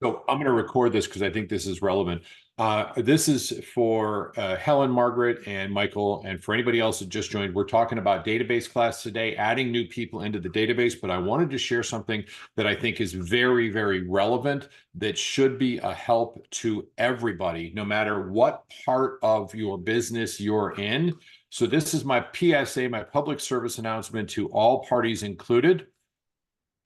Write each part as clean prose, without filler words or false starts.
So I'm going to record this because I think this is relevant. This is for Helen, Margaret, and Michael, and for anybody else that just joined. We're talking about database class today, adding new people into the database, but I wanted to share something that I think is very, very relevant that should be a help to everybody, no matter what part of your business you're in. So this is my PSA, my public service announcement to all parties included.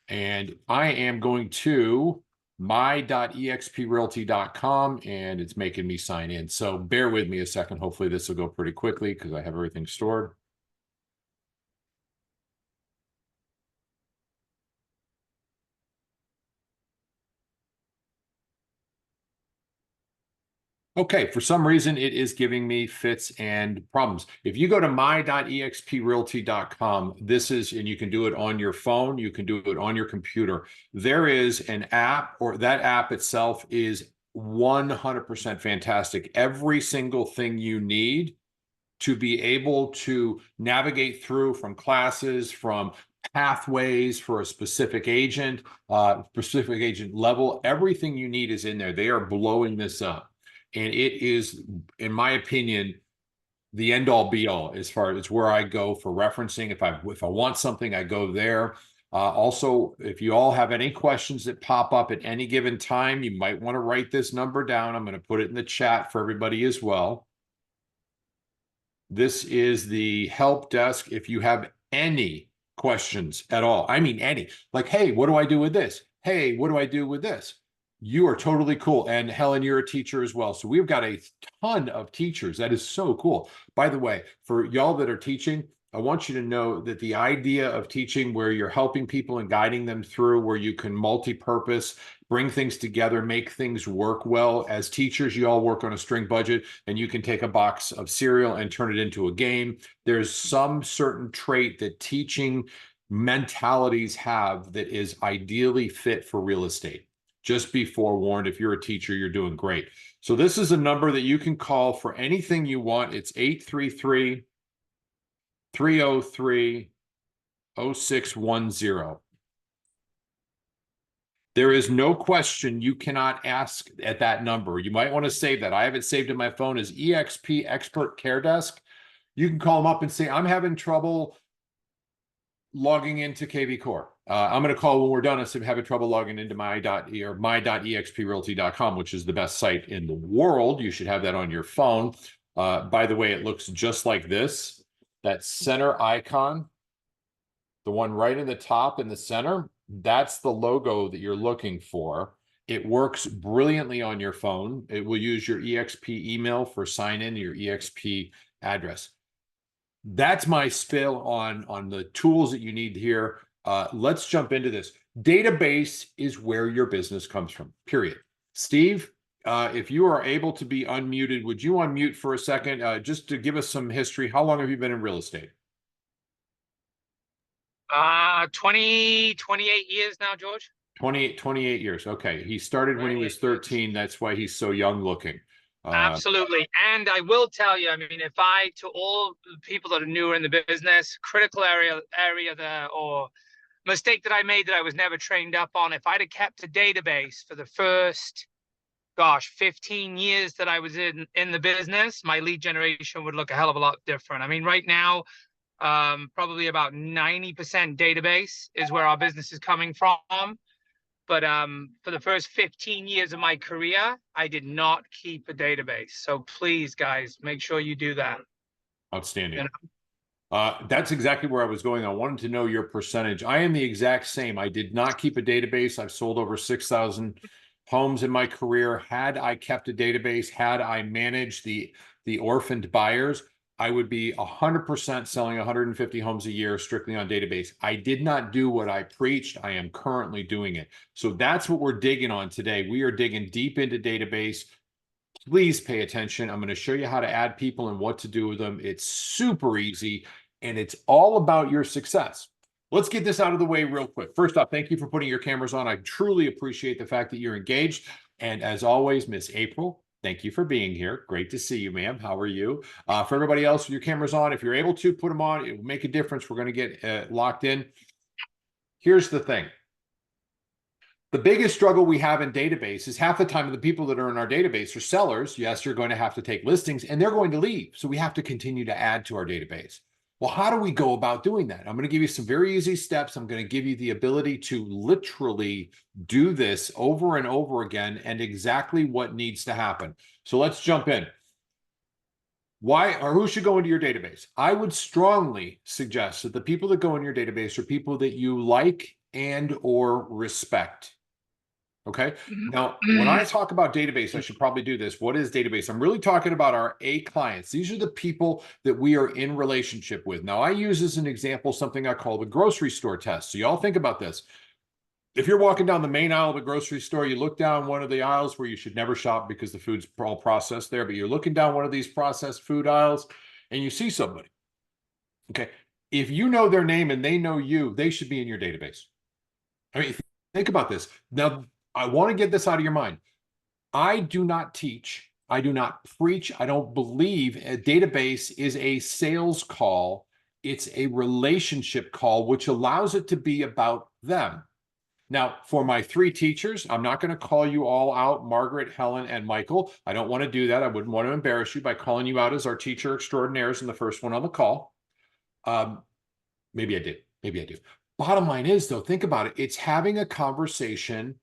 And I am going to my.exprealty.com, and it's making me sign in. So bear with me a second. Hopefully this will go pretty quickly because I have everything stored. Okay, for some reason, it is giving me fits and problems. If you go to my.exprealty.com, this is, and you can do it on your phone, you can do it on your computer. There is an app, or that app itself is 100% fantastic. Every single thing you need to be able to navigate through, from classes, from pathways for a specific agent level, everything you need is in there. They are blowing this up. And it is, in my opinion, the end all be all as far as where I go for referencing. If I want something, I go there. Also, if you all have any questions that pop up at any given time, you might want to write this number down. I'm going to put it in the chat for everybody as well. This is the help desk. If you have any questions at all, I mean any, like, hey, what do I do with this? Hey, what do I do with this? You are totally cool. And Helen, you're a teacher as well. So we've got a ton of teachers. That is so cool. By the way, for y'all that are teaching, I want you to know that the idea of teaching where you're helping people and guiding them through, where you can multi-purpose, bring things together, make things work well. As teachers, you all work on a string budget, and you can take a box of cereal and turn it into a game. There's some certain trait that teaching mentalities have that is ideally fit for real estate. Just be forewarned, if you're a teacher, you're doing great. So this is a number that you can call for anything you want. It's 833-303-0610. There is no question you cannot ask at that number. You might want to save that. I have it saved in my phone as EXP Expert Care Desk. You can call them up and say, I'm having trouble logging into KV Core. I'm going to call when we're done. I'm having trouble logging into my.exprealty.com, which is the best site in the world. You should have that on your phone. By the way, it looks just like this. That center icon, the one right in the top in the center, that's the logo that you're looking for. It works brilliantly on your phone. It will use your EXP email for sign in, your EXP address. That's my spill on the tools that you need here. Let's jump into this. Database is where your business comes from, period. Steve, if you are able to be unmuted, would you unmute for a second, just to give us some history? How long have you been in real estate? 28 years now, George. 28 years. Okay. He started when he was 13. That's why he's so young looking. Absolutely. And I will tell you, I mean, to all the people that are newer in the business, critical area there, or mistake that I made that I was never trained up on, if I'd have kept a database for the first, 15 years that I was in the business, my lead generation would look a hell of a lot different. I mean, right now, probably about 90% database is where our business is coming from. But for the first 15 years of my career, I did not keep a database. So please, guys, make sure you do that. Outstanding. You know? That's exactly where I was going. I wanted to know your percentage. I am the exact same. I did not keep a database. I've sold over 6,000 homes in my career. Had I kept a database, had I managed the orphaned buyers, I would be 100% selling 150 homes a year strictly on database. I did not do what I preached. I am currently doing it. So that's what we're digging on today. We are digging deep into database. Please pay attention. I'm going to show you how to add people and what to do with them. It's super easy, and it's all about your success. Let's get this out of the way real quick. First off, thank you for putting your cameras on. I truly appreciate the fact that you're engaged. And as always, Miss April, thank you for being here. Great to see you, ma'am. How are you? For everybody else with your cameras on, if you're able to put them on, it will make a difference. We're going to get locked in. Here's the thing. The biggest struggle we have in database is half the time the people that are in our database are sellers. Yes, you're going to have to take listings and they're going to leave. So we have to continue to add to our database. Well, how do we go about doing that? I'm going to give you some very easy steps. I'm going to give you the ability to literally do this over and over again and exactly what needs to happen. So let's jump in. Why or who should go into your database? I would strongly suggest that the people that go in your database are people that you like and or respect. Okay. Now, when I talk about database, I should probably do this. What is database? I'm really talking about our A clients. These are the people that we are in relationship with. Now, I use as an example something I call the grocery store test. So y'all think about this. If you're walking down the main aisle of the grocery store, you look down one of the aisles where you should never shop because the food's all processed there, but you're looking down one of these processed food aisles and you see somebody. Okay. If you know their name and they know you, they should be in your database. I mean, think about this. Now, I want to get this out of your mind. I do not teach. I do not preach. I don't believe a database is a sales call. It's a relationship call, which allows it to be about them. Now, for my 3 teachers, I'm not going to call you all out, Margaret, Helen, and Michael. I don't want to do that. I wouldn't want to embarrass you by calling you out as our teacher extraordinaires in the first one on the call. Maybe I did. Maybe I do. Bottom line is, though, think about it. It's having a conversation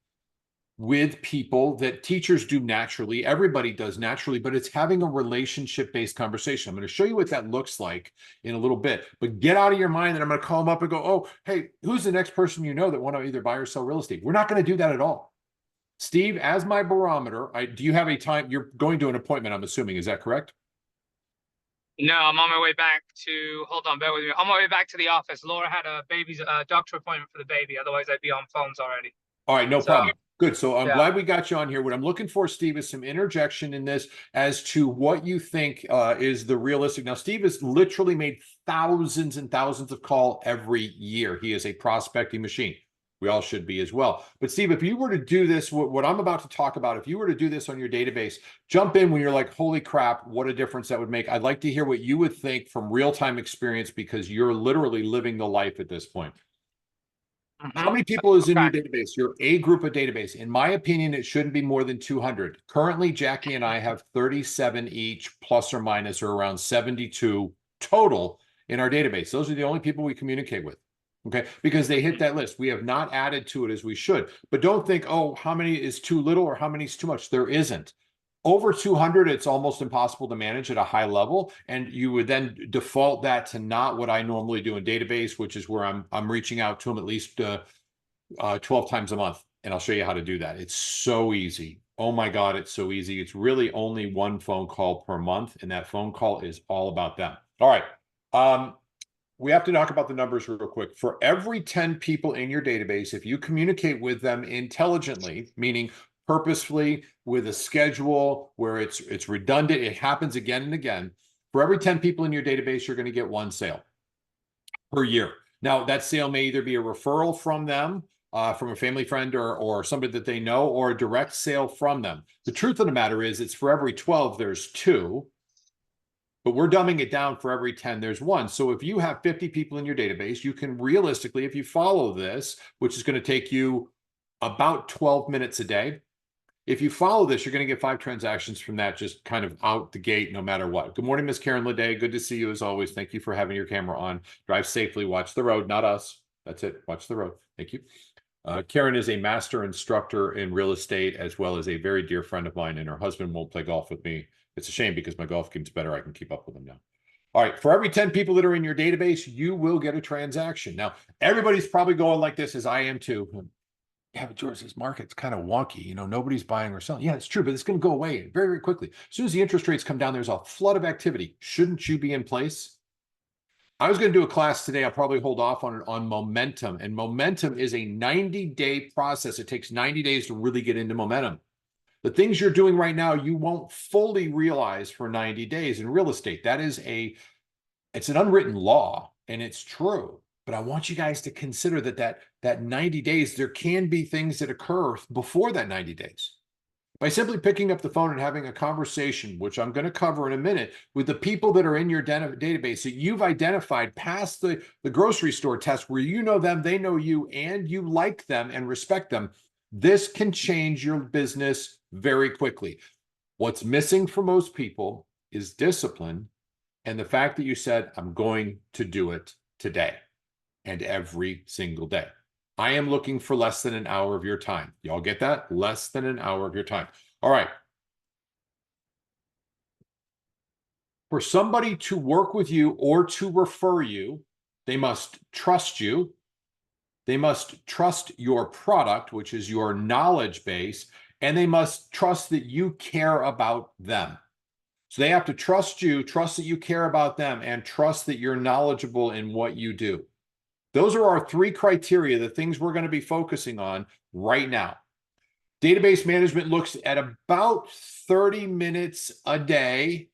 with people that teachers do naturally. Everybody does naturally, but it's having a relationship-based conversation. I'm going to show you what that looks like in a little bit, but get out of your mind that I'm going to call them up and go, oh, hey, who's the next person you know that want to either buy or sell real estate? We're not going to do that at all. Steve, as my barometer, do you have a time? You're going to an appointment, I'm assuming. Is that correct? No, I'm on my way back to, hold on, bear with me. I'm on my way back to the office. Laura had a baby's doctor appointment for the baby. Otherwise, I'd be on phones already. All right, no problem. Good. So I'm Yeah. glad we got you on here. What I'm looking for, Steve, is some interjection in this as to what you think is the realistic. Now, Steve has literally made thousands and thousands of calls every year. He is a prospecting machine. We all should be as well. But Steve, if you were to do this, what I'm about to talk about, if you were to do this on your database, jump in when you're like, holy crap, what a difference that would make. I'd like to hear what you would think from real-time experience because you're literally living the life at this point. How many people is in your database? Your A group of database. In my opinion, it shouldn't be more than 200. Currently, Jackie and I have 37 each, plus or minus, or around 72 total in our database. Those are the only people we communicate with. Okay, because they hit that list. We have not added to it as we should. But don't think, oh, how many is too little or how many is too much? There isn't. Over 200, it's almost impossible to manage at a high level. And you would then default that to not what I normally do in database, which is where I'm reaching out to them at least 12 times a month. And I'll show you how to do that. It's so easy. Oh my God, it's so easy. It's really only one phone call per month. And that phone call is all about them. All right. We have to talk about the numbers real quick. For every 10 people in your database, if you communicate with them intelligently, meaning purposefully with a schedule where it's redundant, it happens again and again. For every 10 people in your database, you're going to get 1 sale per year. Now, that sale may either be a referral from them, from a family friend or somebody that they know, or a direct sale from them. The truth of the matter is it's for every 12, there's 2. But we're dumbing it down for every 10, there's 1. So if you have 50 people in your database, you can realistically, if you follow this, which is going to take you about 12 minutes a day, if you follow this, you're going to get 5 transactions from that just kind of out the gate, no matter what. Good morning, Miss Karen Leday. Good to see you as always. Thank you for having your camera on. Drive safely. Watch the road, not us. That's it. Watch the road. Thank you. Karen is a master instructor in real estate, as well as a very dear friend of mine, and her husband won't play golf with me. It's a shame because my golf game's better. I can keep up with them now. All right. For every 10 people that are in your database, you will get a transaction. Now, everybody's probably going like this, as I am too. Yeah, but George, this market's kind of wonky. You know, nobody's buying or selling. Yeah, it's true, but it's going to go away very, very quickly. As soon as the interest rates come down, there's a flood of activity. Shouldn't you be in place? I was going to do a class today. I'll probably hold off on momentum. And momentum is a 90-day process. It takes 90 days to really get into momentum. The things you're doing right now, you won't fully realize for 90 days in real estate. It's an unwritten law, and it's true. But I want you guys to consider that 90 days, there can be things that occur before that 90 days. By simply picking up the phone and having a conversation, which I'm going to cover in a minute, with the people that are in your database that you've identified past the grocery store test where you know them, they know you, and you like them and respect them, This can change your business very quickly. What's missing for most people is discipline and the fact that you said, I'm going to do it today and every single day. I am looking for less than an hour of your time. Y'all get that? Less than an hour of your time. All right. For somebody to work with you or to refer you, they must trust you. They must trust your product, which is your knowledge base, and they must trust that you care about them. So they have to trust you, trust that you care about them, and trust that you're knowledgeable in what you do. Those are our three criteria, the things we're going to be focusing on right now. Database management looks at about 30 minutes a day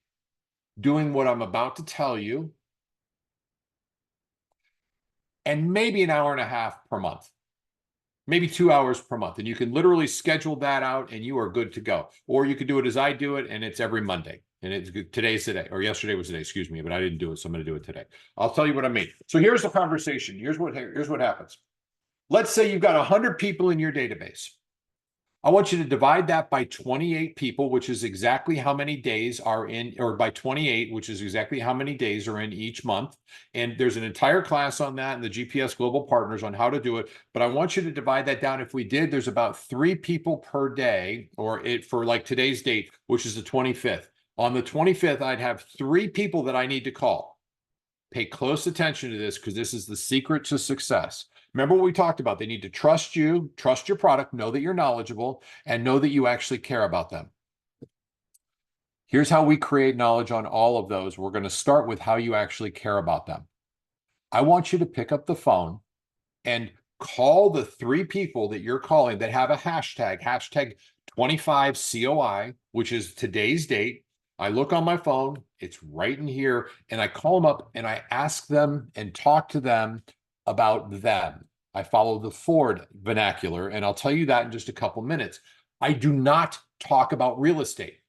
doing what I'm about to tell you, and maybe an hour and a half per month, maybe 2 hours per month. And you can literally schedule that out and you are good to go. Or you could do it as I do it, and it's every Monday. And it's today's today, or yesterday was today, excuse me, but I didn't do it, so I'm going to do it today. I'll tell you what I mean. So here's the conversation. Here's what happens. Let's say you've got 100 people in your database. I want you to divide that by 28 people, which is exactly how many days are in, or by 28, which is exactly how many days are in each month. And there's an entire class on that in the GPS Global Partners on how to do it. But I want you to divide that down. If we did, there's about 3 people per day, or for like today's date, which is the 25th. On the 25th, I'd have 3 people that I need to call. Pay close attention to this because this is the secret to success. Remember what we talked about. They need to trust you, trust your product, know that you're knowledgeable, and know that you actually care about them. Here's how we create knowledge on all of those. We're going to start with how you actually care about them. I want you to pick up the phone and call the 3 people that you're calling that have a hashtag 25COI, which is today's date. I look on my phone, it's right in here, and I call them up and I ask them and talk to them about them. I follow the Ford vernacular, and I'll tell you that in just a couple minutes. I do not talk about real estate.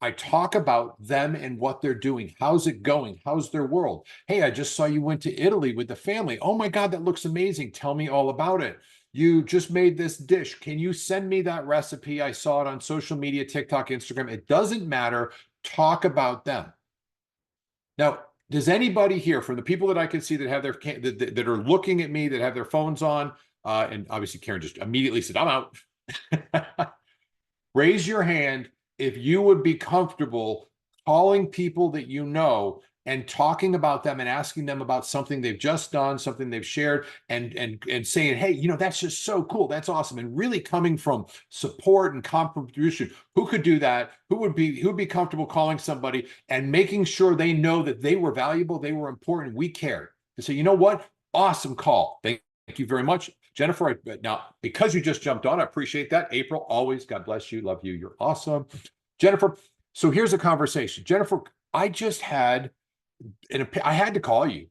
I talk about them and what they're doing. How's it going? How's their world? Hey, I just saw you went to Italy with the family. Oh my God, that looks amazing. Tell me all about it. You just made this dish. Can you send me that recipe? I saw it on social media, TikTok, Instagram. It doesn't matter. Talk about them. Now, does anybody here, from the people that I can see that have their that are looking at me, that have their phones on, and obviously Karen just immediately said, I'm out. Raise your hand if you would be comfortable calling people that you know and talking about them and asking them about something they've just done, something they've shared, and saying, hey, you know, that's just so cool. That's awesome. And really coming from support and contribution. Who could do that? Who would be comfortable calling somebody and making sure they know that they were valuable, they were important, we cared. And say, you know what? Awesome call. Thank you very much. Jennifer, now, because you just jumped on, I appreciate that. April, always, God bless you, love you, you're awesome. Jennifer, so here's a conversation. Jennifer, I just had, I had to call you.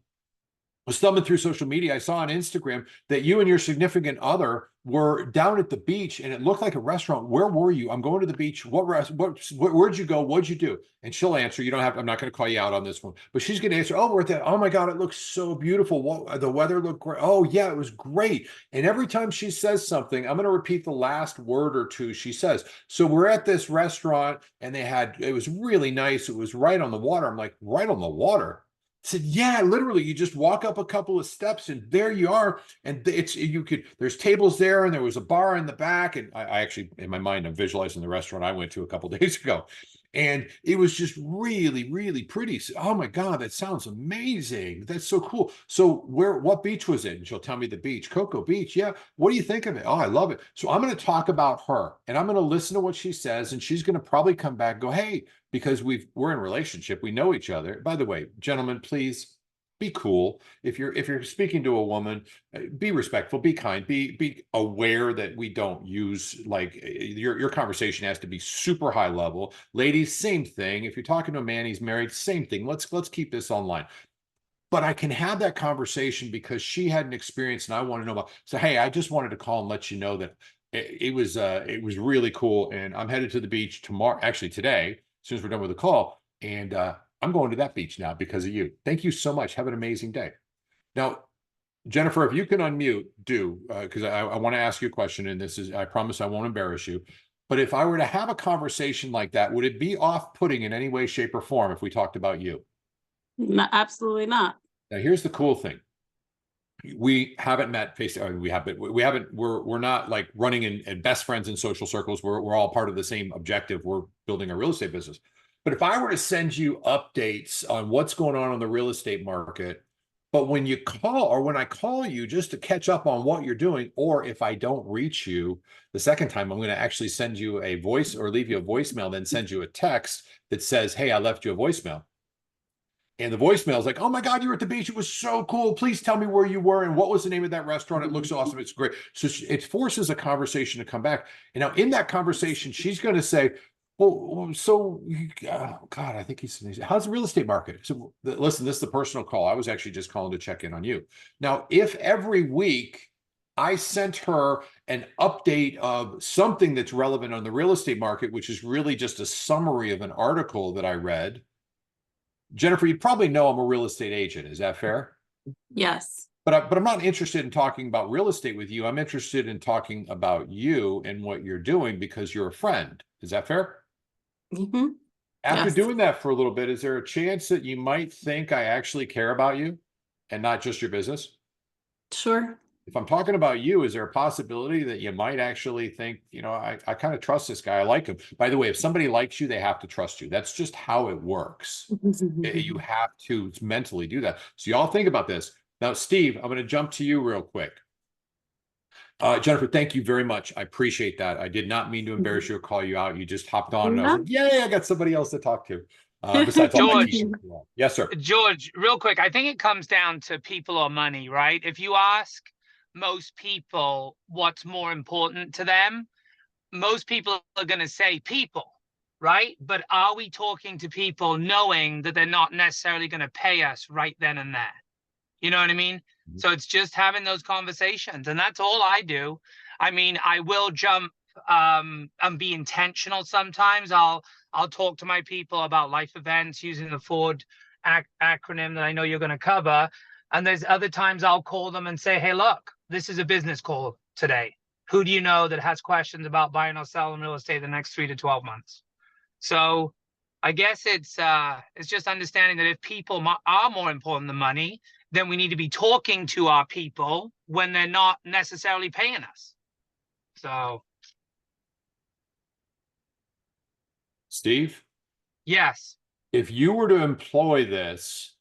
I was thumbing through social media. I saw on Instagram that you and your significant other were down at the beach, and it looked like a restaurant. Where were you? I'm going to the beach. Where'd you go? What'd you do? And she'll answer. You don't have. I'm not going to call you out on this one, but she's going to answer. Oh, we're at that. Oh my God, it looks so beautiful. The weather looked great. Oh yeah, it was great. And every time she says something, I'm going to repeat the last word or two she says. So we're at this restaurant, and it was really nice. It was right on the water. I'm like, right on the water. I said, yeah, literally, you just walk up a couple of steps and there you are. And there's tables there and there was a bar in the back. And I actually, in my mind, I'm visualizing the restaurant I went to a couple of days ago. And it was just really, really pretty. Oh my God, that sounds amazing. That's so cool. So what beach was it? And she'll tell me the beach, Cocoa Beach. Yeah. What do you think of it? Oh, I love it. So I'm going to talk about her and I'm going to listen to what she says. And she's going to probably come back and go, hey, because we're in a relationship, we know each other. By the way, gentlemen, please be cool. If you're speaking to a woman, be respectful, be kind, be aware that we don't use, like, your conversation has to be super high level. Ladies, same thing. If you're talking to a man, he's married, same thing. Let's keep this online. But I can have that conversation because she had an experience and I want to know about. So hey, I just wanted to call and let you know that it was really cool. And I'm headed to the beach tomorrow, actually today, as soon as we're done with the call. And I'm going to that beach now because of you. Thank you so much. Have an amazing day. Now, Jennifer, if you can unmute, do, because I want to ask you a question, and this is, I promise I won't embarrass you. But if I were to have a conversation like that, would it be off-putting in any way, shape, or form if we talked about you? No, absolutely not. Now, here's the cool thing. We haven't met face. I mean, we have, but we haven't. We're not like running in best friends in social circles. We're all part of the same objective. We're building a real estate business. But if I were to send you updates on what's going on the real estate market, but when you call or when I call you just to catch up on what you're doing, or if I don't reach you the second time, I'm going to actually send you a voice or leave you a voicemail, then send you a text that says, "Hey, I left you a voicemail." And the voicemail is like, "Oh my God, you were at the beach. It was so cool. Please tell me where you were and what was the name of that restaurant. It looks awesome. It's great." So it forces a conversation to come back. And now in that conversation, she's going to say, "Well, so God, I think how's the real estate market?" So listen, this is the personal call. I was actually just calling to check in on you. Now, if every week I sent her an update of something that's relevant on the real estate market, which is really just a summary of an article that I read, Jennifer, you probably know I'm a real estate agent. Is that fair? Yes. But I'm not interested in talking about real estate with you. I'm interested in talking about you and what you're doing because you're a friend. Is that fair? Mm-hmm. After Yes. doing that for a little bit, is there a chance that you might think I actually care about you and not just your business? Sure. If I'm talking about you, is there a possibility that you might actually think, I kind of trust this guy. I like him. By the way, if somebody likes you, they have to trust you. That's just how it works. You have to mentally do that. So y'all think about this. Now, Steve, I'm going to jump to you real quick. Jennifer, thank you very much. I appreciate that. I did not mean to embarrass you or call you out. You just hopped on and I was like, yay, I got somebody else to talk to. Besides all my teachers. Yes, sir. George, real quick, I think it comes down to people or money, right? If you ask most people what's more important to them, most people are going to say people, right? But are we talking to people knowing that they're not necessarily going to pay us right then and there? You know what I mean? Mm-hmm. So it's just having those conversations, and that's all I do. I mean, I will jump and be intentional sometimes. I'll talk to my people about life events using the Ford acronym that I know you're going to cover. And there's other times I'll call them and say, "Hey, look, this is a business call today. Who do you know that has questions about buying or selling real estate the next 3 to 12 months?" So I guess it's just understanding that if people are more important than money, then we need to be talking to our people when they're not necessarily paying us. So, Steve? Yes. If you were to employ this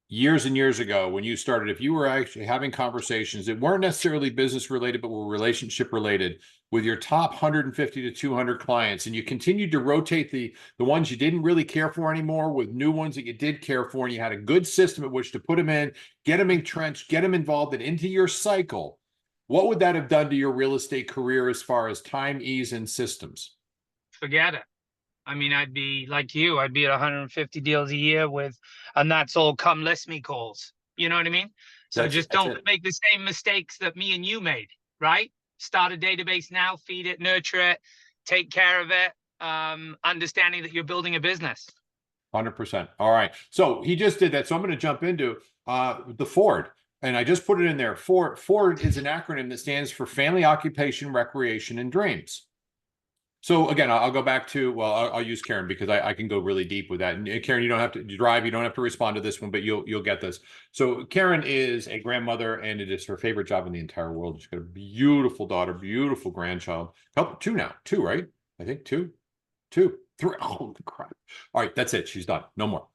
years and years ago when you started, if you were actually having conversations that weren't necessarily business related, but were relationship related with your top 150 to 200 clients, and you continued to rotate the ones you didn't really care for anymore with new ones that you did care for, and you had a good system at which to put them in, get them entrenched, get them involved and into your cycle, what would that have done to your real estate career as far as time, ease, and systems? Forget it. I mean, I'd be like you, I'd be at 150 deals a year and that's all come list me calls. You know what I mean? So just don't make the same mistakes that me and you made, right? Start a database now, feed it, nurture it, take care of it, understanding that you're building a business. 100%. All right. So he just did that. So I'm going to jump into the Ford. And I just put it in there. Ford is an acronym that stands for Family, Occupation, Recreation, and Dreams. So again, I'll go back to, well, I'll use Karen because I can go really deep with that. And Karen, you don't have to drive, you don't have to respond to this one, but you'll get this. So Karen is a grandmother, and it is her favorite job in the entire world. She's got a beautiful daughter, beautiful grandchild. Two now, right? I think two, three. Oh crap! All right, that's it. She's done. No more.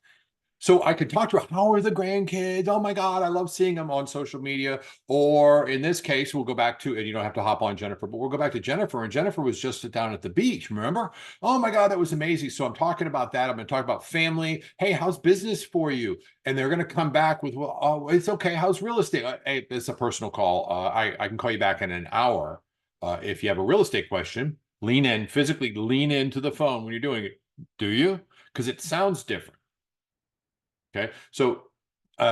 So I could talk to her. How are the grandkids? Oh my God, I love seeing them on social media. Or in this case, we'll go back to, and you don't have to hop on Jennifer, but we'll go back to Jennifer. And Jennifer was just down at the beach, remember? Oh my God, that was amazing. So I'm talking about that. I'm going to talk about family. Hey, how's business for you? And they're going to come back with, well, oh, it's okay. How's real estate? Hey, it's a personal call. I can call you back in an hour. If you have a real estate question, physically lean into the phone when you're doing it. Do you? Because it sounds different. Okay, so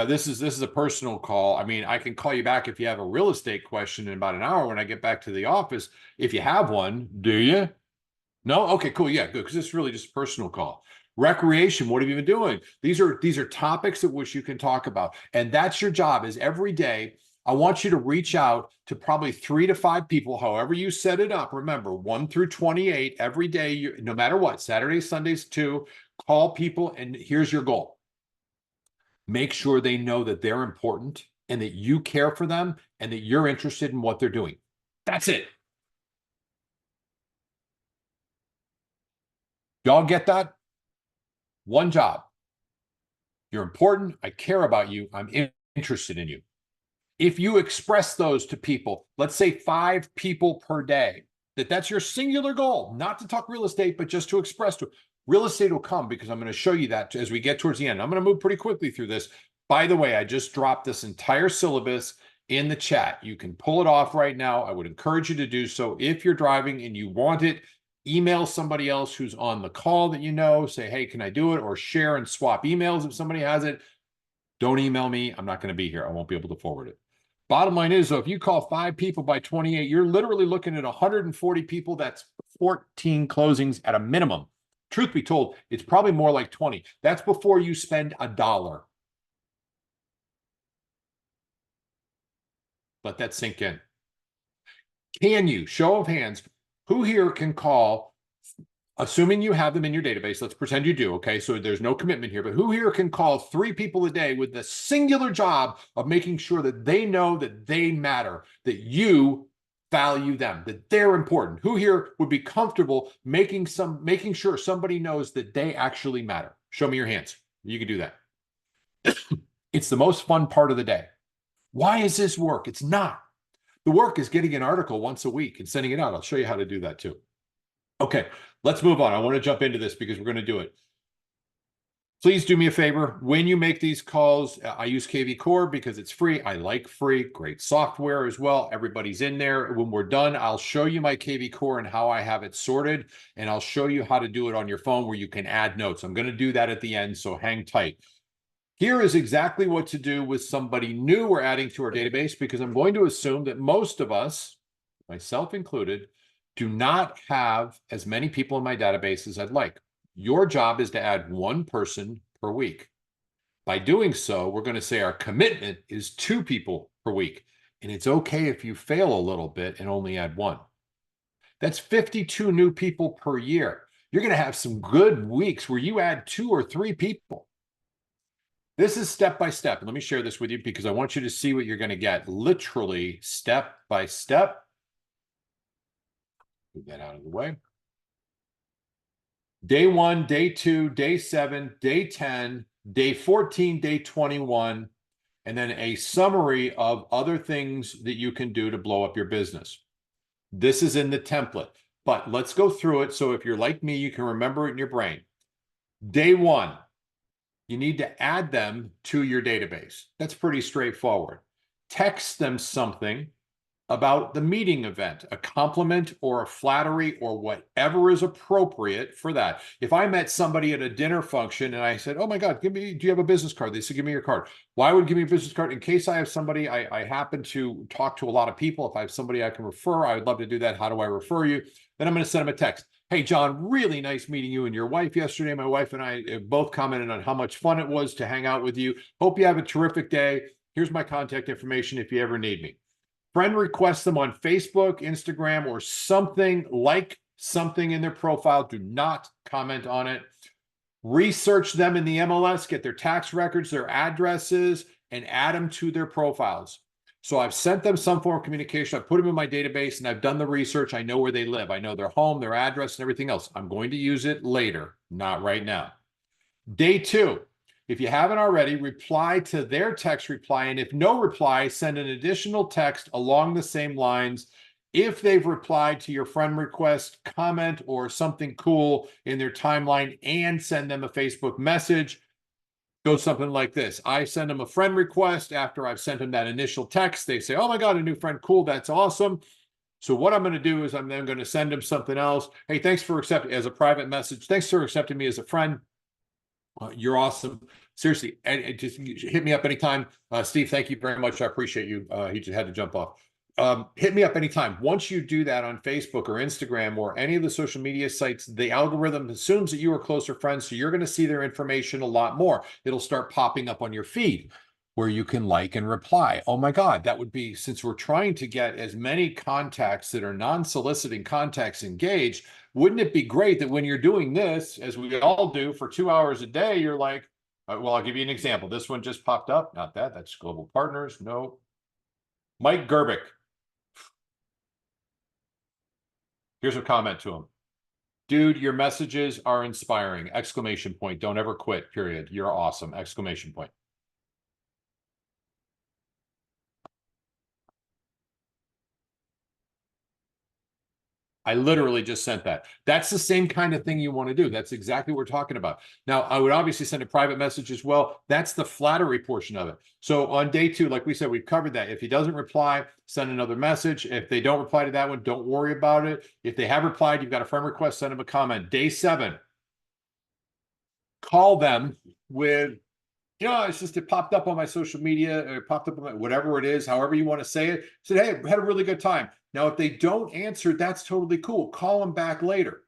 this is a personal call. I mean, I can call you back if you have a real estate question in about an hour when I get back to the office. If you have one, do you? No? Okay, cool. Yeah, good. Because it's really just a personal call. Recreation, what have you been doing? These are topics at which you can talk about. And that's your job, is every day, I want you to reach out to probably 3 to 5 people, however you set it up. Remember, 1 through 28 every day, no matter what, Saturdays, Sundays too, call people, and here's your goal. Make sure they know that they're important and that you care for them and that you're interested in what they're doing. That's it. Y'all get that? One job. You're important. I care about you. I'm interested in you. If you express those to people, let's say 5 people per day, that's your singular goal, not to talk real estate, but just to express to real estate will come, because I'm going to show you that as we get towards the end. I'm going to move pretty quickly through this. By the way, I just dropped this entire syllabus in the chat. You can pull it off right now. I would encourage you to do so. If you're driving and you want it, email somebody else who's on the call that you know, say, hey, can I do it? Or share and swap emails if somebody has it. Don't email me. I'm not going to be here. I won't be able to forward it. Bottom line is, though, if you call 5 people by 28, you're literally looking at 140 people. That's 14 closings at a minimum. Truth be told, it's probably more like 20. That's before you spend $1. Let that sink in. Can you, show of hands, who here can call, assuming you have them in your database, let's pretend you do, okay? So there's no commitment here, but who here can call 3 people a day with the singular job of making sure that they know that they matter, that you value them, that they're important? Who here would be comfortable making sure somebody knows that they actually matter? Show me your hands. You can do that. It's the most fun part of the day. Why is this work? It's not. The work is getting an article once a week and sending it out. I'll show you how to do that too. Okay, let's move on. I want to jump into this because we're going to do it. Please do me a favor. When you make these calls, I use KV Core because it's free. I like free, great software as well. Everybody's in there. When we're done, I'll show you my KV Core and how I have it sorted, and I'll show you how to do it on your phone where you can add notes. I'm going to do that at the end, so hang tight. Here is exactly what to do with somebody new we're adding to our database, because I'm going to assume that most of us, myself included, do not have as many people in my database as I'd like. Your job is to add 1 person per week. By doing so, we're going to say our commitment is 2 people per week. And it's okay if you fail a little bit and only add 1. That's 52 new people per year. You're going to have some good weeks where you add 2 or 3 people. This is step by step. And let me share this with you because I want you to see what you're going to get literally step by step. Move that out of the way. Day 1, day 2, day 7, day 10, day 14, day 21, and then a summary of other things that you can do to blow up your business. This is in the template, but let's go through it. So if you're like me, you can remember it in your brain. Day 1, you need to add them to your database. That's pretty straightforward. Text them something about the meeting event, a compliment or a flattery or whatever is appropriate for that. If I met somebody at a dinner function and I said, oh my God, do you have a business card? They said, give me your card. Why would give me a business card? In case I have somebody, I happen to talk to a lot of people. If I have somebody I can refer, I would love to do that. How do I refer you? Then I'm going to send them a text. Hey, John, really nice meeting you and your wife yesterday. My wife and I both commented on how much fun it was to hang out with you. Hope you have a terrific day. Here's my contact information if you ever need me. Friend request them on Facebook, Instagram, or something, like something in their profile. Do not comment on it. Research them in the MLS, get their tax records, their addresses, and add them to their profiles. So I've sent them some form of communication. I've put them in my database and I've done the research. I know where they live. I know their home, their address, and everything else. I'm going to use it later, not right now. Day 2. If you haven't already, reply to their text reply. And if no reply, send an additional text along the same lines. If they've replied to your friend request, comment or something cool in their timeline, and send them a Facebook message. Go something like this. I send them a friend request after I've sent them that initial text. They say, oh my God, a new friend. Cool. That's awesome. So what I'm going to do is I'm then going to send them something else. Hey, thanks for accepting as a private message. Thanks for accepting me as a friend. You're awesome. Seriously, and just hit me up anytime. Steve, thank you very much. I appreciate you. He just had to jump off. hit me up anytime. Once you do that on Facebook or Instagram or any of the social media sites, the algorithm assumes that you are closer friends, so you're going to see their information a lot more. It'll start popping up on your feed where you can like and reply. Oh my God, that would be, since we're trying to get as many contacts that are non-soliciting contacts engaged, wouldn't it be great that when you're doing this, as we all do for 2 hours a day, you're like, well, I'll give you an example. This one just popped up. Not that, that's Global Partners. No. Mike Gerbic. Here's a comment to him. Dude, your messages are inspiring. Exclamation point. Don't ever quit, period. You're awesome. Exclamation point. I literally just sent that. That's the same kind of thing you want to do. That's exactly what we're talking about. Now, I would obviously send a private message as well. That's the flattery portion of it. So on day 2, like we said, we've covered that. If he doesn't reply, send another message. If they don't reply to that one, don't worry about it. If they have replied, you've got a friend request, send them a comment. Day 7, call them with, it's just, it popped up on my social media, or it popped up on my, whatever it is, however you want to say it. Said, hey, I had a really good time. Now, if they don't answer, that's totally cool. Call them back later.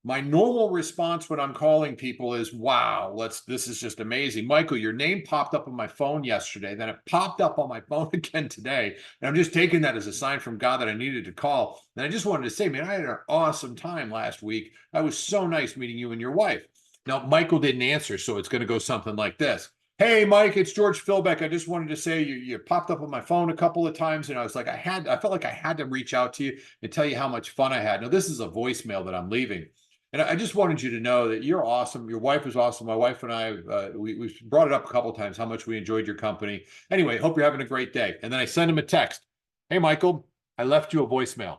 My normal response when I'm calling people is, wow, this is just amazing. Michael, your name popped up on my phone yesterday. Then it popped up on my phone again today. And I'm just taking that as a sign from God that I needed to call. And I just wanted to say, man, I had an awesome time last week. It was so nice meeting you and your wife. Now, Michael didn't answer, so it's going to go something like this. Hey, Mike, it's George Philbeck. I just wanted to say you popped up on my phone a couple of times, and I was like, I felt like I had to reach out to you and tell you how much fun I had. Now, this is a voicemail that I'm leaving. And I just wanted you to know that you're awesome. Your wife was awesome. My wife and I, we brought it up a couple of times, how much we enjoyed your company. Anyway, hope you're having a great day. And then I send him a text. Hey, Michael, I left you a voicemail.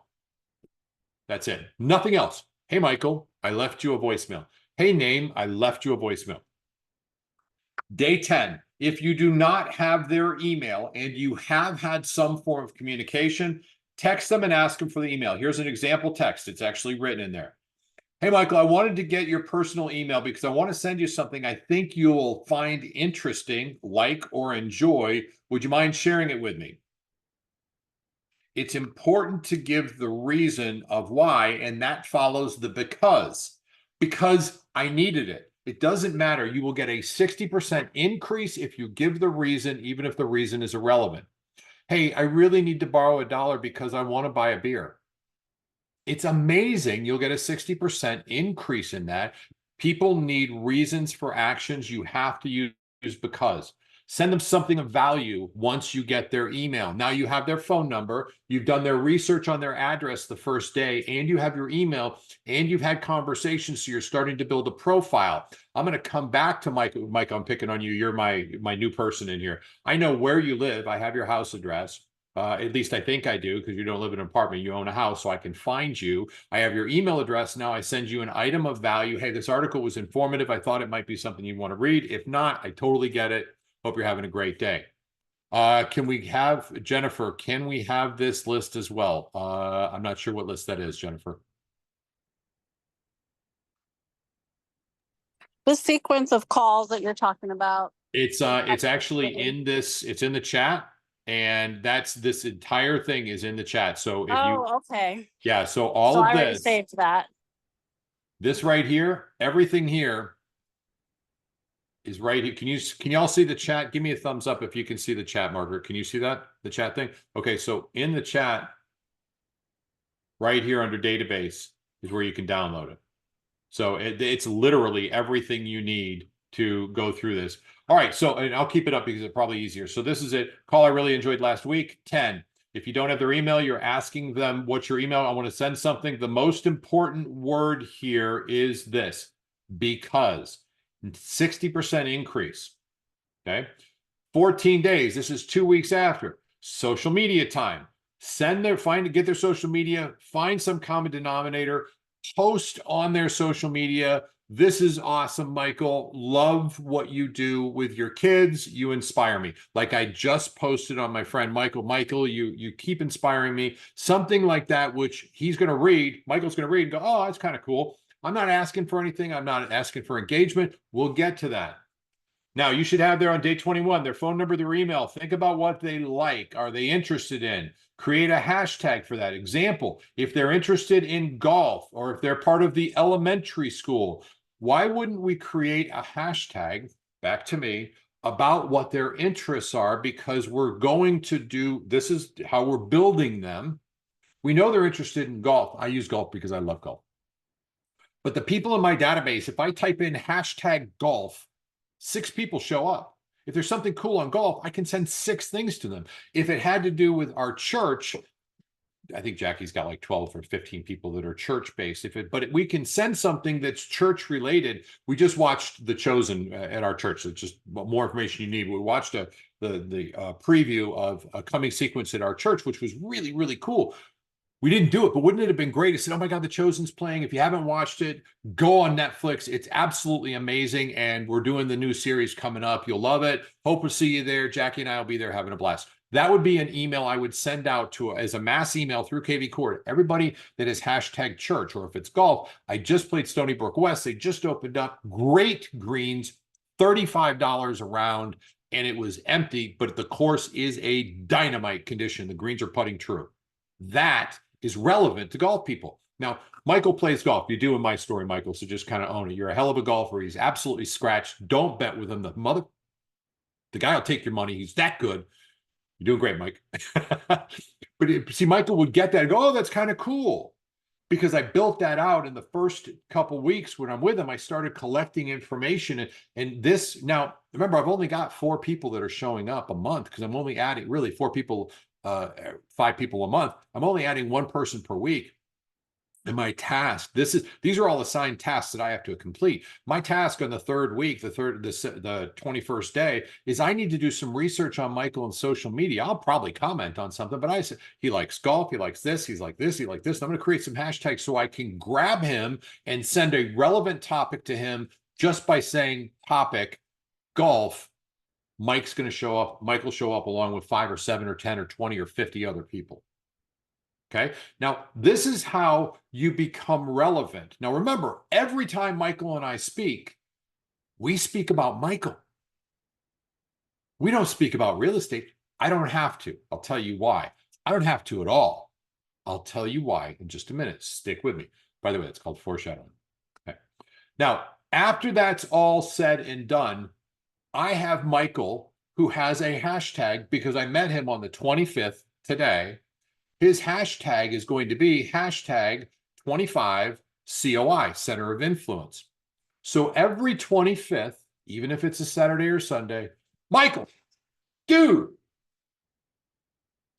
That's it. Nothing else. Hey, Michael, I left you a voicemail. Hey, Name, I left you a voicemail. Day 10, if you do not have their email and you have had some form of communication, text them and ask them for the email. Here's an example text. It's actually written in there. Hey, Michael, I wanted to get your personal email because I want to send you something I think you'll find interesting, like, or enjoy. Would you mind sharing it with me? It's important to give the reason of why, and that follows the because I needed it. It doesn't matter. You will get a 60% increase if you give the reason, even if the reason is irrelevant. Hey, I really need to borrow $1 because I want to buy a beer. It's amazing. You'll get a 60% increase in that. People need reasons for actions. You have to use because. Send them something of value once you get their email. Now you have their phone number, you've done their research on their address the first day, and you have your email, and you've had conversations, so you're starting to build a profile. I'm going to come back to Mike. Mike, I'm picking on you. You're my new person in here. I know where you live. I have your house address. At least I think I do, because you don't live in an apartment, you own a house, so I can find you. I have your email address. Now I send you an item of value. Hey, this article was informative. I thought it might be something you want to read. If not, I totally get it. Hope you're having a great day. Can we have, Jennifer, can we have this list as well? I'm not sure what list that is, Jennifer. The sequence of calls that you're talking about. It's actually in this, it's in the chat, and this entire thing is in the chat. So if Okay. Yeah, so all So of I already this, saved that. this right here, everything here is right here. Can you all see the chat? Give me a thumbs up if you can see the chat, Margaret. Can you see that? The chat thing? Okay, so in the chat, right here under database is where you can download it. So it's literally everything you need to go through this. All right, so, and I'll keep it up because it's probably easier. So this is it. Call I really enjoyed last week. 10. If you don't have their email, you're asking them, what's your email? I want to send something. The most important word here is this, because. 60% increase. Okay. 14 days. This is 2 weeks after. Social media time. Get their social media, find some common denominator, post on their social media. This is awesome, Michael. Love what you do with your kids. You inspire me. Like I just posted on my friend Michael. Michael, you keep inspiring me. Something like that, which he's going to read. Michael's going to read and go, oh, that's kind of cool. I'm not asking for anything. I'm not asking for engagement. We'll get to that. Now, you should have there on day 21, their phone number, their email. Think about what they like. Are they interested in? Create a hashtag for that. Example, if they're interested in golf or if they're part of the elementary school, why wouldn't we create a hashtag, back to me, about what their interests are? Because we're going to do, this is how we're building them. We know they're interested in golf. I use golf because I love golf. But the people in my database, if I type in hashtag golf, 6 people show up. If there's something cool on golf, I can send 6 things to them. If it had to do with our church, I think Jackie's got like 12 or 15 people that are church-based. But we can send something that's church-related. We just watched The Chosen at our church. It's just more information you need. We watched the preview of a coming sequence at our church, which was really, really cool. We didn't do it, but wouldn't it have been great? I said, oh my God, The Chosen's playing. If you haven't watched it, go on Netflix. It's absolutely amazing. And we're doing the new series coming up. You'll love it. Hope to see you there. Jackie and I will be there having a blast. That would be an email I would send out to as a mass email through KV Core. Everybody that is hashtag church, or if it's golf, I just played Stony Brook West. They just opened up. Great greens, $35 a round, and it was empty, but the course is a dynamite condition. The greens are putting true. That is relevant to golf people. Now, Michael plays golf. You do in my story, Michael, so just kind of own it. You're a hell of a golfer. He's absolutely scratched. Don't bet with him. The guy will take your money. He's that good. You're doing great, Mike. But see, Michael would get that and go, oh, that's kind of cool. Because I built that out in the first couple weeks when I'm with him. I started collecting information. And this, now, remember, I've only got 4 people that are showing up a month because I'm only adding, really, 4 people 5 people a month. I'm only adding 1 person per week. And my task, these are all assigned tasks that I have to complete. My task on the 3rd week, the 21st day, is I need to do some research on Michael on social media. I'll probably comment on something, but I said he likes golf, he likes this, he's like this, he like this. And I'm going to create some hashtags so I can grab him and send a relevant topic to him just by saying topic golf. Mike's going to show up. Mike will show up along with 5 or 7 or 10 or 20 or 50 other people. Okay. Now, this is how you become relevant. Now, remember, every time Michael and I speak, we speak about Michael. We don't speak about real estate. I don't have to. I'll tell you why. I don't have to at all. I'll tell you why in just a minute. Stick with me. By the way, it's called foreshadowing. Okay. Now, after that's all said and done, I have Michael, who has a hashtag because I met him on the 25th today. His hashtag is going to be hashtag 25 COI, Center of Influence. So every 25th, even if it's a Saturday or Sunday, Michael, dude,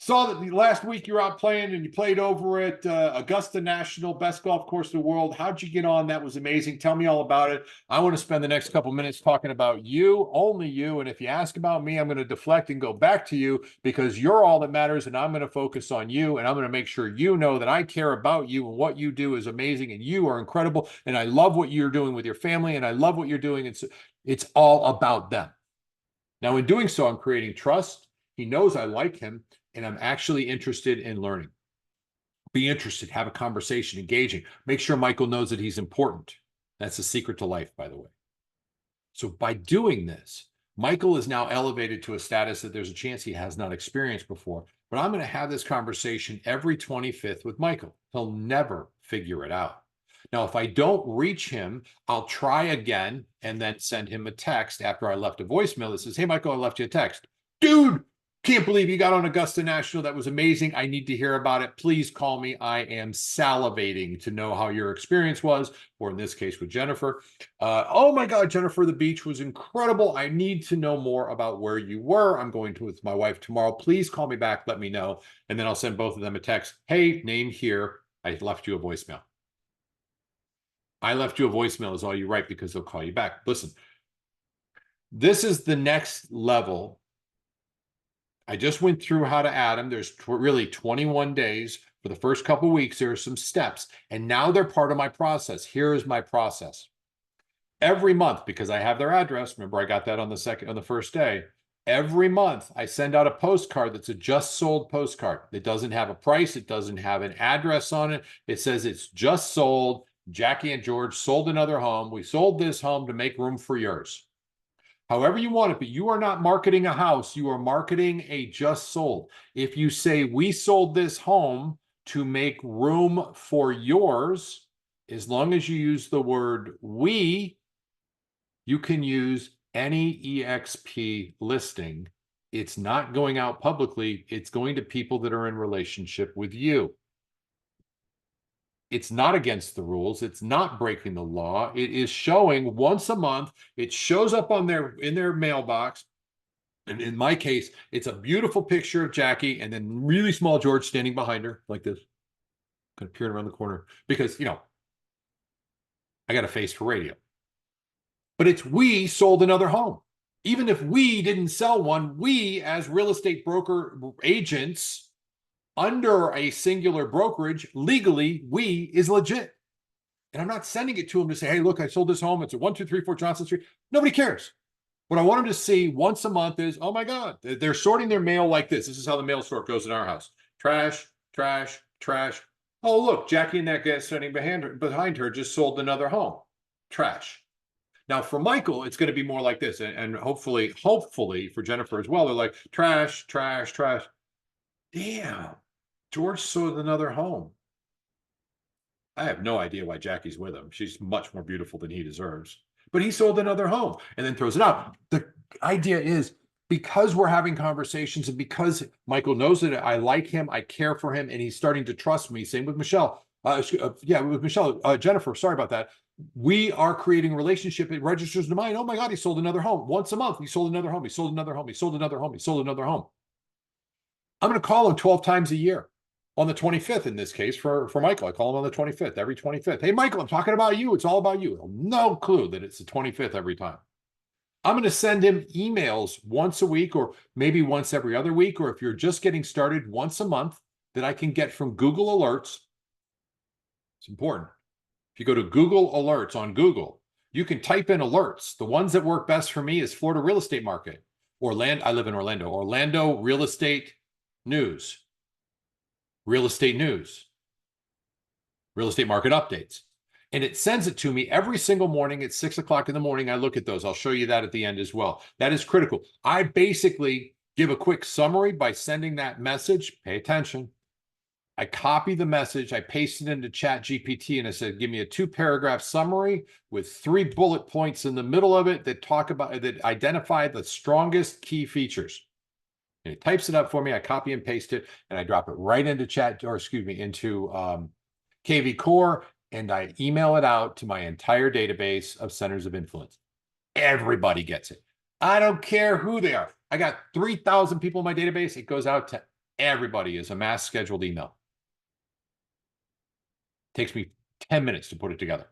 saw that last week you were out playing and you played over at Augusta National, best golf course in the world. How'd you get on? That was amazing. Tell me all about it. I want to spend the next couple minutes talking about you, only you. And if you ask about me, I'm going to deflect and go back to you because you're all that matters. And I'm going to focus on you. And I'm going to make sure you know that I care about you and what you do is amazing. And you are incredible. And I love what you're doing with your family. And I love what you're doing. It's all about them. Now, in doing so, I'm creating trust. He knows I like him. And I'm actually interested in learning. Be interested, have a conversation, engaging. Make sure Michael knows that he's important. That's the secret to life, by the way. So by doing this, Michael is now elevated to a status that there's a chance he has not experienced before. But I'm going to have this conversation every 25th with Michael. He'll never figure it out. Now, if I don't reach him, I'll try again and then send him a text after I left a voicemail that says, hey, Michael, I left you a text. Dude, can't believe you got on Augusta National. That was amazing. I need to hear about it. Please call me. I am salivating to know how your experience was, or in this case with Jennifer. Oh my God, Jennifer, the beach was incredible. I need to know more about where you were. I'm going to with my wife tomorrow. Please call me back. Let me know. And then I'll send both of them a text. Hey, name here. I left you a voicemail. I left you a voicemail is all you write because they'll call you back. Listen, this is the next level. I just went through how to add them. There's really 21 days. For the first couple of weeks, there are some steps. And now they're part of my process. Here is my process. Every month, because I have their address, remember I got that on the first day. Every month, I send out a postcard that's a just sold postcard. It doesn't have a price. It doesn't have an address on it. It says it's just sold. Jackie and George sold another home. We sold this home to make room for yours. however you want it, but you are not marketing a house. You are marketing a just sold. If you say, we sold this home to make room for yours, as long as you use the word we, you can use any EXP listing. It's not going out publicly. It's going to people that are in relationship with you. It's not against the rules. It's not breaking the law. It is showing once a month. It shows up on in their mailbox. And in my case, it's a beautiful picture of Jackie and then really small George standing behind her like this, kind of peering around the corner because, you know, I got a face for radio. But it's we sold another home. Even if we didn't sell one, we as real estate broker agents under a singular brokerage, legally, we is legit. And I'm not sending it to them to say, hey, look, I sold this home. It's at 1234 Johnson Street. Nobody cares. What I want them to see once a month is, oh my God, they're sorting their mail like this. This is how the mail sort goes in our house. Trash, trash, trash. Oh, look, Jackie and that guy standing behind her just sold another home. Trash. Now for Michael, it's going to be more like this. And hopefully for Jennifer as well, they're like, trash, trash, trash. Damn, George sold another home. I have no idea why Jackie's with him. She's much more beautiful than he deserves. But he sold another home and then throws it out. The idea is because we're having conversations and because Michael knows that I like him, I care for him, and he's starting to trust me. Same with Michelle. With Michelle, Jennifer, sorry about that. We are creating a relationship. It registers in mind. Oh my God, he sold another home. Once a month, he sold another home. He sold another home. He sold another home. He sold another home. I'm going to call him 12 times a year. On the 25th, in this case, for Michael, I call him on the 25th, every 25th. Hey, Michael, I'm talking about you. It's all about you. No clue that it's the 25th every time. I'm going to send him emails once a week or maybe once every other week, or if you're just getting started, once a month that I can get from Google Alerts. It's important. If you go to Google Alerts on Google, you can type in alerts. The ones that work best for me is Florida real estate market. I live in Orlando. Orlando real estate news. Real estate news, real estate market updates. And it sends it to me every single morning at 6 o'clock in the morning. I look at those. I'll show you that at the end as well. That is critical. I basically give a quick summary by sending that message. Pay attention. I copy the message. I paste it into Chat GPT and I said, give me a 2-paragraph summary with 3 bullet points in the middle of it that identify the strongest key features. And it types it up for me. I copy and paste it, and I drop it right into into KV Core, and I email it out to my entire database of centers of influence. Everybody gets it. I don't care who they are. I got 3,000 people in my database. It goes out to everybody as a mass scheduled email. It takes me 10 minutes to put it together.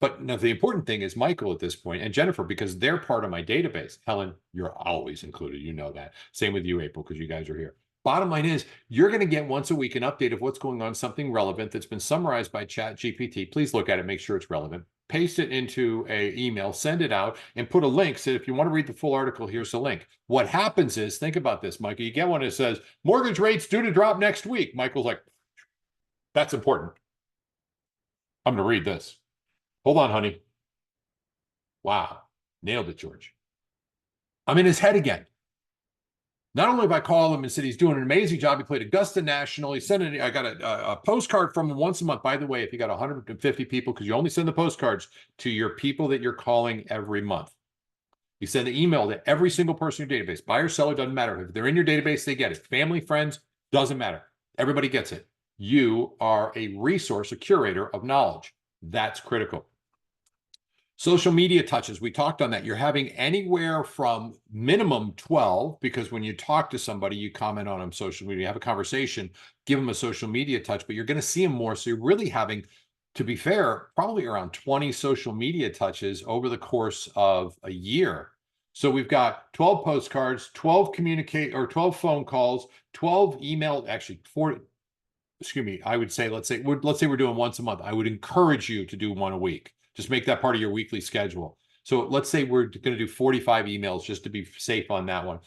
But now the important thing is Michael at this point and Jennifer, because they're part of my database. Helen, you're always included. You know that. Same with you, April, because you guys are here. Bottom line is you're going to get once a week an update of what's going on, something relevant that's been summarized by Chat GPT. Please look at it, make sure it's relevant. Paste it into an email, send it out, and put a link. Say, if you want to read the full article, here's the link. What happens is, think about this, Michael. You get one that says, mortgage rates due to drop next week. Michael's like, that's important. I'm going to read this. Hold on, honey. Wow. Nailed it, George. I'm in his head again. Not only have I called him and said he's doing an amazing job. He played Augusta National. He sent I got a postcard from him once a month. By the way, if you got 150 people, because you only send the postcards to your people that you're calling every month. You send an email to every single person in your database. Buyer, seller, doesn't matter. If they're in your database, they get it. Family, friends, doesn't matter. Everybody gets it. You are a resource, a curator of knowledge. That's critical. Social media touches, we talked on that. You're having anywhere from minimum 12, because when you talk to somebody, you comment on them social media, you have a conversation, give them a social media touch, but you're going to see them more. So you're really having, to be fair, probably around 20 social media touches over the course of a year. So we've got 12 postcards, 12 phone calls, 12 email, actually 40. Excuse me, I would say, let's say we're doing once a month. I would encourage you to do one a week. Just make that part of your weekly schedule. So let's say we're going to do 45 emails just to be safe on that one.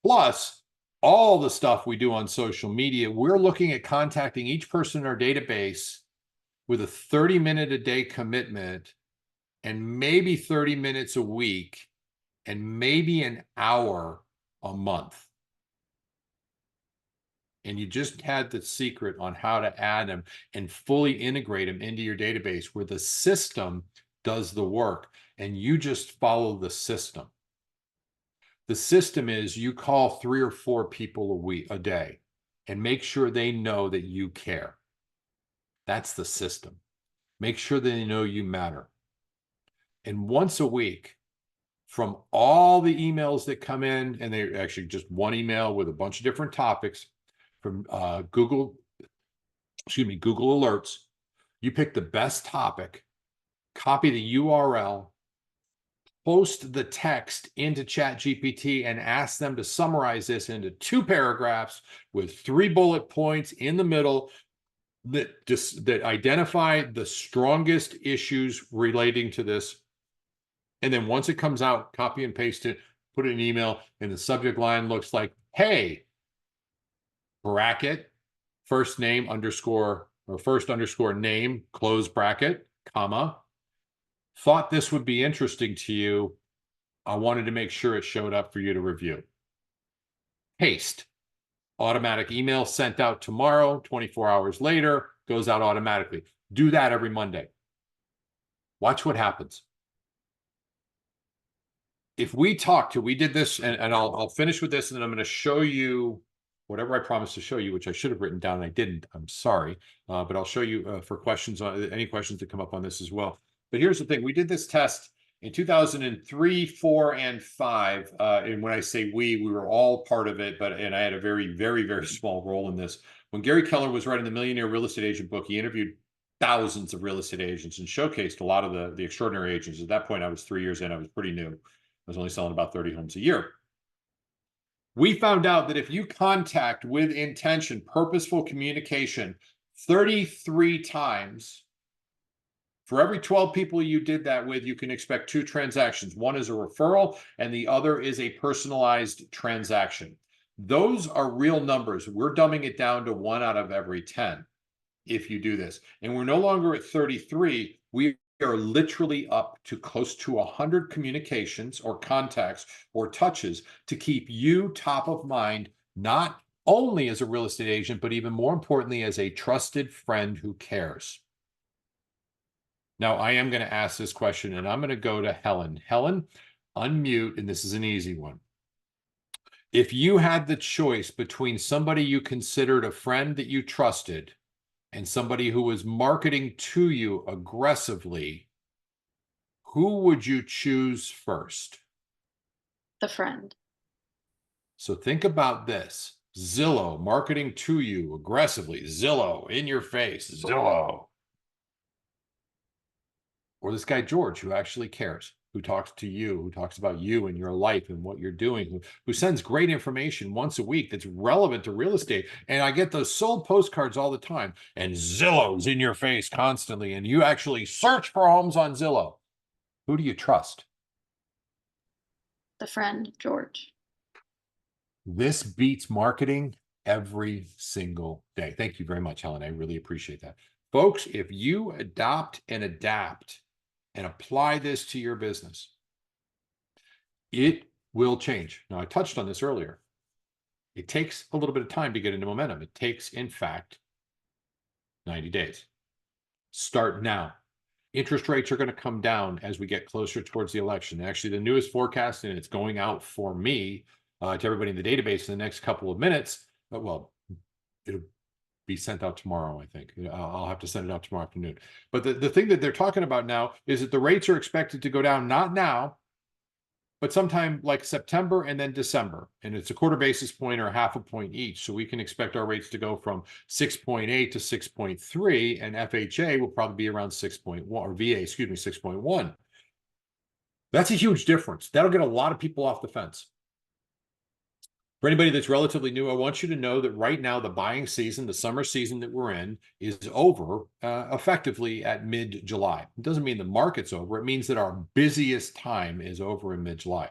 Plus, all the stuff we do on social media, we're looking at contacting each person in our database with a 30-minute a day commitment and maybe 30 minutes a week and maybe an hour a month. And you just had the secret on how to add them and fully integrate them into your database where the system does the work and you just follow the system. The system is you call 3 or 4 people a day and make sure they know that you care. That's the system. Make sure they know you matter. And once a week, from all the emails that come in, and they're actually just one email with a bunch of different topics from Google Alerts, you pick the best topic, copy the URL, post the text into ChatGPT and ask them to summarize this into 2 paragraphs with 3 bullet points in the middle that identify the strongest issues relating to this. And then once it comes out, copy and paste it, put it in an email, and the subject line looks like, hey, bracket, first name underscore, or first underscore name, close bracket, comma. Thought this would be interesting to you. I wanted to make sure it showed up for you to review. Paste. Automatic email sent out tomorrow, 24 hours later, goes out automatically. Do that every Monday. Watch what happens. If we did this, and I'll finish with this, and then I'm going to show you whatever I promised to show you, which I should have written down and I didn't. I'm sorry, but I'll show you for questions on any questions that come up on this as well. But here's the thing: we did this test in 2003, 4, and 5. And when I say we were all part of it, and I had a very, very, very small role in this. When Gary Keller was writing the Millionaire Real Estate Agent book, he interviewed thousands of real estate agents and showcased a lot of the extraordinary agents. At that point, I was 3 years in. I was pretty new. I was only selling about 30 homes a year. We found out that if you contact with intention, purposeful communication 33 times, for every 12 people you did that with, you can expect 2 transactions. One is a referral and the other is a personalized transaction. Those are real numbers. We're dumbing it down to 1 out of every 10 if you do this. And we're no longer at 33. We are literally up to close to 100 communications or contacts or touches to keep you top of mind, not only as a real estate agent, but even more importantly, as a trusted friend who cares. Now, I am going to ask this question, and I'm going to go to Helen. Helen, unmute, and this is an easy one. If you had the choice between somebody you considered a friend that you trusted and somebody who was marketing to you aggressively, who would you choose first? The friend. So think about this. Zillow marketing to you aggressively. Zillow in your face. Zillow. Or this guy, George, who actually cares, who talks to you, who talks about you and your life and what you're doing, who sends great information once a week that's relevant to real estate. And I get those sold postcards all the time, and Zillow's in your face constantly, and you actually search for homes on Zillow. Who do you trust? The friend, George. This beats marketing every single day. Thank you very much, Helen. I really appreciate that. Folks, if you adopt and adapt and apply this to your business, it will change. Now, I touched on this earlier. It takes a little bit of time to get into momentum. It takes, in fact, 90 days. Start now. Interest rates are going to come down as we get closer towards the election. Actually, the newest forecast, and it's going out for me to everybody in the database in the next couple of minutes. Well, it'll be sent out tomorrow, I think. I'll have to send it out tomorrow afternoon. But the thing that they're talking about now is that the rates are expected to go down, not now, but sometime like September and then December. And it's a quarter basis point or half a point each. So we can expect our rates to go from 6.8 to 6.3, and FHA will probably be around 6.1, or VA, 6.1. That's a huge difference. That'll get a lot of people off the fence. For anybody that's relatively new, I want you to know that right now, the buying season, the summer season that we're in, is over effectively at mid-July. It doesn't mean the market's over. It means that our busiest time is over in mid-July.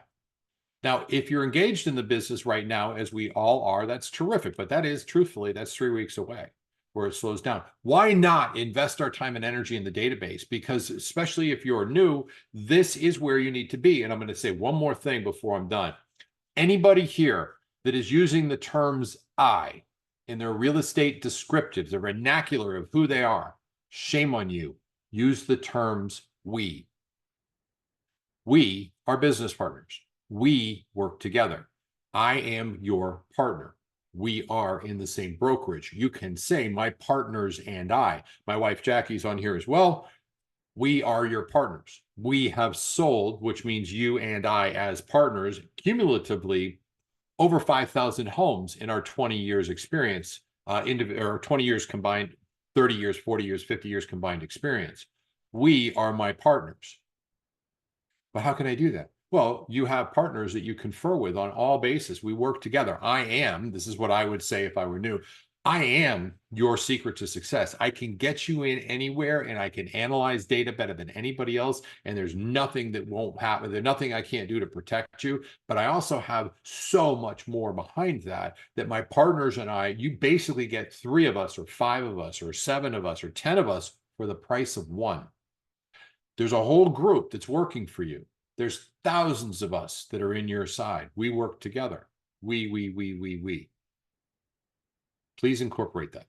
Now, if you're engaged in the business right now, as we all are, that's terrific. But that is, truthfully, that's 3 weeks away. where it slows down. Why not invest our time and energy in the database? Because especially if you're new, this is where you need to be. And I'm going to say one more thing before I'm done. Anybody here that is using the terms I in their real estate descriptives, the vernacular of who they are, shame on you. Use the terms we. We are business partners. We work together. I am your partner. We are in the same brokerage. You can say my partners and I. My wife Jackie's on here as well. We are your partners. We have sold, which means you and I as partners, cumulatively over 5,000 homes in our 20 years experience, or 20 years combined, 30 years, 40 years, 50 years combined experience. We are my partners. But how can I do that? Well, you have partners that you confer with on all bases. We work together. This is what I would say if I were new. I am your secret to success. I can get you in anywhere and I can analyze data better than anybody else. And there's nothing that won't happen. There's nothing I can't do to protect you. But I also have so much more behind that my partners and I, you basically get 3 of us or 5 of us or 7 of us or 10 of us for the price of 1. There's a whole group that's working for you. There's thousands of us that are in your side. We work together. We. Please incorporate that.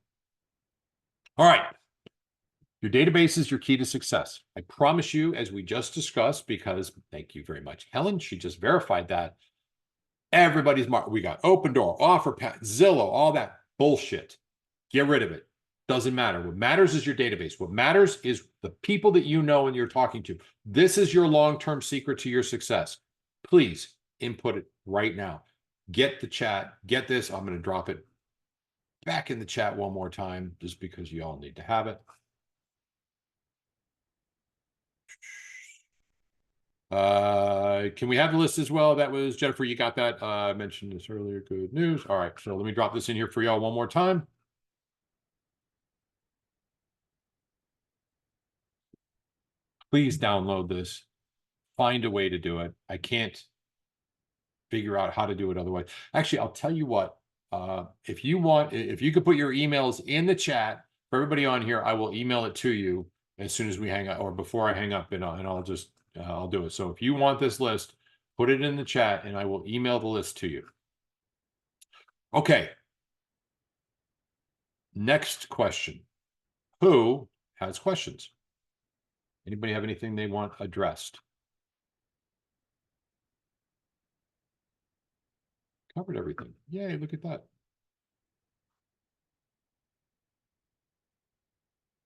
All right. Your database is your key to success. I promise you, as we just discussed, because thank you very much, Helen, she just verified that. Everybody's marked. We got Open Door, OfferPad, Zillow, all that bullshit. Get rid of it. Doesn't matter. What matters is your database. What matters is the people that you know and you're talking to. This is your long-term secret to your success. Please input it right now. Get the chat. Get this. I'm going to drop it back in the chat one more time just because you all need to have it. Can we have the list as well? That was Jennifer. You got that? I mentioned this earlier. Good news. All right. So let me drop this in here for y'all one more time. Please download this. Find a way to do it. I can't figure out how to do it otherwise. Actually, I'll tell you what. If you could put your emails in the chat for everybody on here, I will email it to you as soon as we hang up or before I hang up, and I'll do it. So if you want this list, put it in the chat and I will email the list to you. Okay. Next question. Who has questions? Anybody have anything they want addressed? Covered everything. Yay, look at that.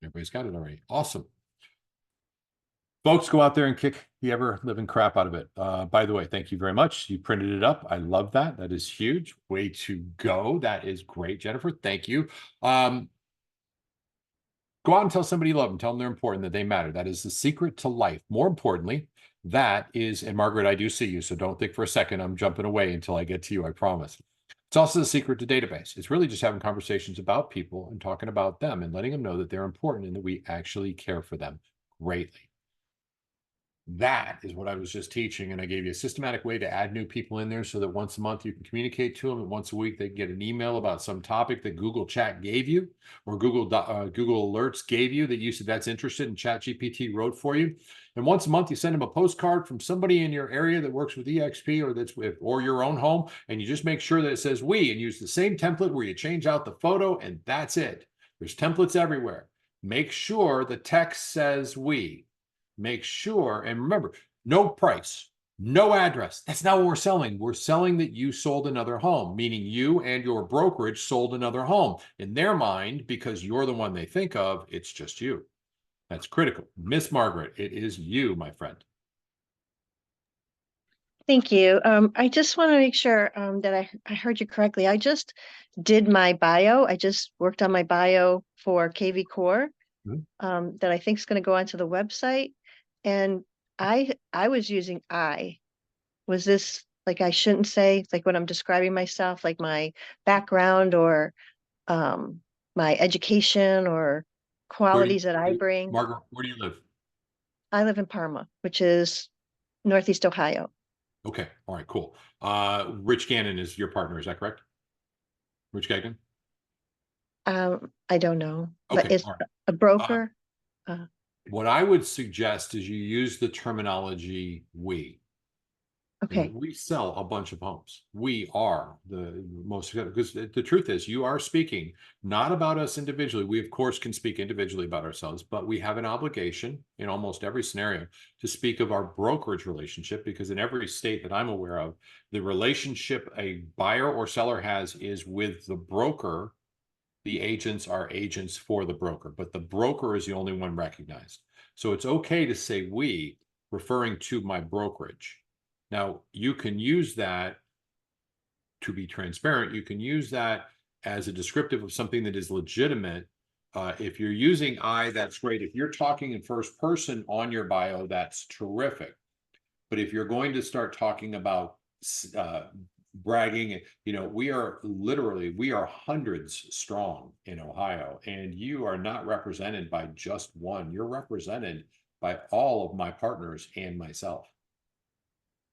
Everybody's got it already. Awesome. Folks, go out there and kick the ever-living crap out of it. By the way, thank you very much. You printed it up. I love that. That is huge. Way to go. That is great, Jennifer. Thank you. Go out and tell somebody you love them. Tell them they're important, that they matter. That is the secret to life. More importantly, that is, and Margaret, I do see you, so don't think for a second I'm jumping away until I get to you, I promise. It's also the secret to database. It's really just having conversations about people and talking about them and letting them know that they're important and that we actually care for them greatly. That is what I was just teaching, and I gave you a systematic way to add new people in there so that once a month you can communicate to them, and once a week they get an email about some topic that Google Chat gave you or Google Alerts gave you that you said that's interested, and ChatGPT wrote for you. And once a month you send them a postcard from somebody in your area that works with EXP or your own home, and you just make sure that it says we, and use the same template where you change out the photo, and that's it. There's templates everywhere. Make sure the text says we. Make sure, and remember, no price, no address. That's not what we're selling. We're selling that you sold another home, meaning you and your brokerage sold another home. In their mind, because you're the one they think of, it's just you. That's critical. Miss Margaret, it is you, my friend. Thank you. I just want to make sure that I heard you correctly. I just did my bio. I just worked on my bio for KV Core that I think is going to go onto the website. And I was using I. Was this like I shouldn't say, like when I'm describing myself, like my background or my education or qualities that I bring? Margaret, where do you live? I live in Parma, which is Northeast Ohio. Okay. All right, cool. Rich Gannon is your partner. Is that correct? Rich Gagnon? I don't know, but Okay, it's all right. a broker. What I would suggest is you use the terminology we. You know, Okay, we sell a bunch of homes. We are the most, because the truth is you are speaking not about us individually. We of course can speak individually about ourselves, but we have an obligation in almost every scenario to speak of our brokerage relationship, because in every state that I'm aware of, the relationship a buyer or seller has is with the broker. The agents are agents for the broker, but the broker is the only one recognized. So it's okay to say we, referring to my brokerage. Now, you can use that to be transparent. You can use that as a descriptive of something that is legitimate. If you're using I, that's great. If you're talking in first person on your bio, that's terrific. But if you're going to start talking about bragging, you know, we are hundreds strong in Ohio, and you are not represented by just one. You're represented by all of my partners and myself.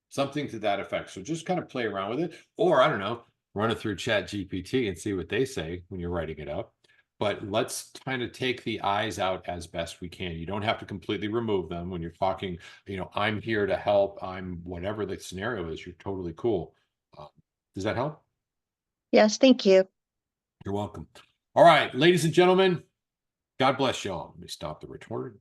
Something to that effect. So just kind of play around with it, or I don't know, run it through Chat GPT and see what they say when you're writing it up. But let's kind of take the eyes out as best we can. You don't have to completely remove them when you're talking, you know, I'm here to help, I'm whatever the scenario is, you're totally cool. Does that help? yes, thank you. You're welcome. All right, ladies and gentlemen, God bless y'all. Let me stop the recording.